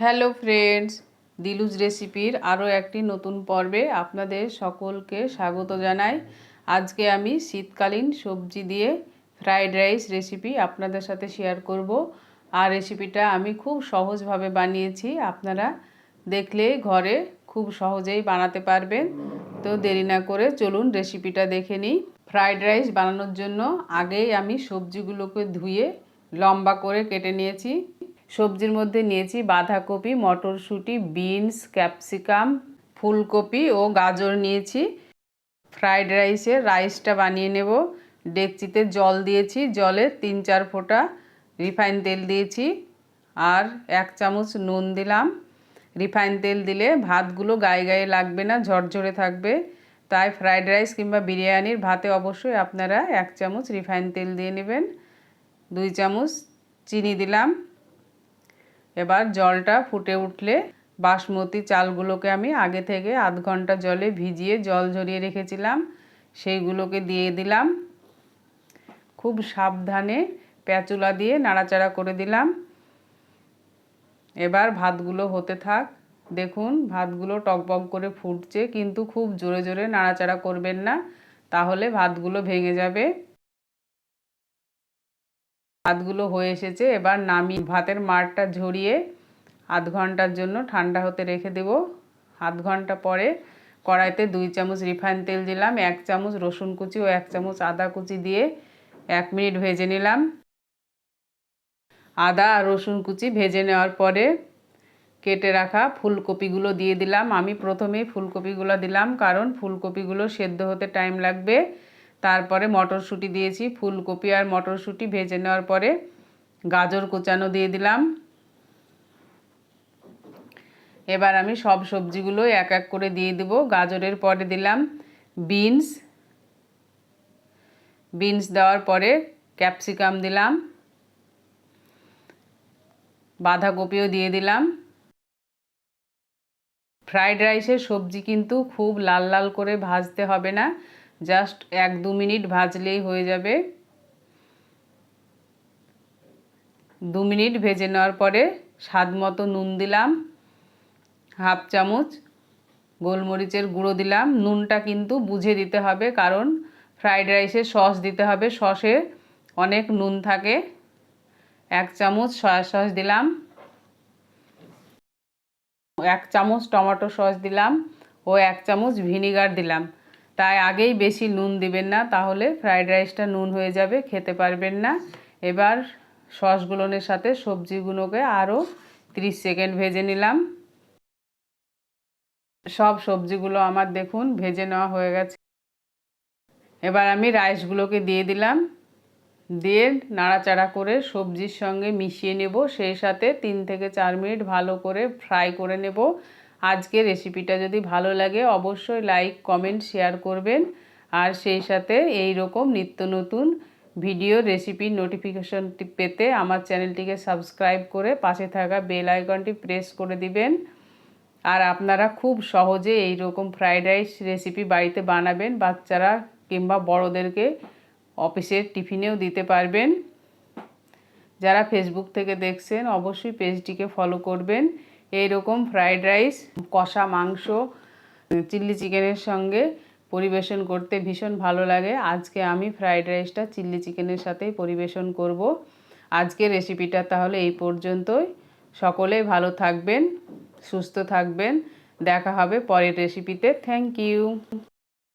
Hello friends, দিলুজ রেসিপির আরও একটি নতুন পর্বে আপনাদের সকলকে স্বাগত জানাই। আজকে আমি শীতকালীন সবজি দিয়ে ফ্রাইড রাইস রেসিপি আপনাদের সাথে শেয়ার করব। আর রেসিপিটা আমি খুব সহজভাবে বানিয়েছি, আপনারা দেখলে ঘরে খুব সহজেই বানাতে পারবেন। তো দেরি না করে চলুন রেসিপিটা দেখে নিই। ফ্রাইড রাইস বানানোর জন্য আগেই আমি সবজিগুলোকে ধুয়ে লম্বা করে কেটে নিয়েছি। সবজির মধ্যে নিয়েছি বাঁধাকপি, মটরশুঁটি, বিনস, ক্যাপসিকাম, ফুলকপি ও গাজর নিয়েছি। ফ্রাইড রাইসটা বানিয়ে নেব। ডেকচিতে জল দিয়েছি, জলে 3-4 ফোঁটা রিফাইন তেল দিয়েছি আর 1 চামচ নুন দিলাম। রিফাইন তেল দিলে ভাতগুলো গায়ে গায়ে লাগবে না, ঝরঝরে থাকবে। তাই ফ্রাইড রাইস কিংবা বিরিয়ানির ভাতে অবশ্যই আপনারা 1 চামচ রিফাইন তেল দিয়ে নেবেন। 2 চামচ চিনি দিলাম। এবার জলটা ফুটে উঠলে বাসমতি চালগুলোকে আমি আগে থেকে আধ ঘন্টা জলে ভিজিয়ে জল ঝরিয়ে রেখেছিলাম, সেইগুলোকে দিয়ে দিলাম। খুব সাবধানে প্যাচুলা দিয়ে নাড়াচাড়া করে দিলাম। এবার ভাতগুলো হতে থাক। দেখুন ভাতগুলো টকবক করে ফুটছে, কিন্তু খুব জোরে জোরে নাড়াচাড়া করবেন না, তাহলে ভাতগুলো ভেঙে যাবে। ভাতগুলো হয়ে এসেছে, এবার নামিয়ে ভাতের মাড়টা ঝরিয়ে আধ ঘন্টার জন্য ঠান্ডা হতে রেখে দেব। আধ ঘন্টা পরে কড়াইতে 2 চামচ রিফাইন তেল দিলাম, 1 চামচ রসুন কুচি ও 1 চামচ আদা কুচি দিয়ে 1 মিনিট ভেজে নিলাম। আদা আর রসুন কুচি ভেজে নেওয়ার পরে কেটে রাখা ফুলকপিগুলো দিয়ে দিলাম। আমি প্রথমেই ফুলকপিগুলো দিলাম কারণ ফুলকপিগুলো সেদ্ধ হতে টাইম লাগবে। তারপরে মটরশুঁটি দিয়েছি। ফুলকপি আর মটরশুঁটি ভেজে নেওয়ার পরে গাজর কোচানো দিয়ে দিলাম। এবার আমি সব সবজিগুলো এক এক করে দিয়ে দেব। গাজরের পরে দিলাম বিনস দেওয়ার পরে ক্যাপসিকাম দিলাম, বাঁধাকপিও দিয়ে দিলাম। ফ্রাইড রাইসের সবজি কিন্তু খুব লাল লাল করে ভাজতে হবে না, জাস্ট 1-2 মিনিট ভাজলেই হয়ে যাবে। 2 মিনিট ভেজে নেওয়ার পরে স্বাদ মতো নুন দিলাম, হাফ চামচ গোলমরিচের গুঁড়ো দিলাম। নুনটা কিন্তু বুঝে দিতে হবে, কারণ ফ্রাইড রাইসে সস দিতে হবে, সসে অনেক নুন থাকে। 1 চামচ সয়া সস দিলাম, 1 চামচ টমেটো সস দিলাম ও 1 চামচ ভিনিগার দিলাম। তাই আগেই বেশি নুন দিবেন না, তাহলে ফ্রাইড রাইসটা নুন হয়ে যাবে, খেতে পারবেন না। এবার সসগুলোর সাথে সবজিগুলোকে আরও 30 সেকেন্ড ভেজে নিলাম। সব সবজিগুলো আমার দেখুন ভেজে নেওয়া হয়ে গেছে। এবার আমি রাইসগুলোকে দিয়ে দিলাম, দিয়ে নাড়াচাড়া করে সবজির সঙ্গে মিশিয়ে নেব। সেই সাথে 3 থেকে 4 মিনিট ভালো করে ফ্রাই করে নেব। আজকের রেসিপিটা যদি ভালো লাগে অবশ্যই লাইক, কমেন্ট, শেয়ার করবেন। আর সেই সাথে এই রকম নিত্য নতুন ভিডিও রেসিপির নোটিফিকেশনটি পেতে আমার চ্যানেলটিকে সাবস্ক্রাইব করে পাশে থাকা বেল আইকনটি প্রেস করে দিবেন। আর আপনারা খুব সহজে এই রকম ফ্রাইড রাইস রেসিপি বাড়িতে বানাবেন, বাচ্চারা কিংবা বড়োদেরকে অফিসের টিফিনেও দিতে পারবেন। যারা ফেসবুক থেকে দেখছেন অবশ্যই পেজটিকে ফলো করবেন। এই রকম ফ্রাইড রাইস, কষা মাংস, চিল্লি চিকেনের সঙ্গে পরিবেশন করতে ভীষণ ভালো লাগে। আজকে আমি ফ্রাইড রাইসটা চিল্লি চিকেনের সাথেই পরিবেশন করব। আজকের রেসিপিটা তাহলে এই পর্যন্তই। সকলেই ভালো থাকবেন, সুস্থ থাকবেন। দেখা হবে পরের রেসিপিতে। Thank you.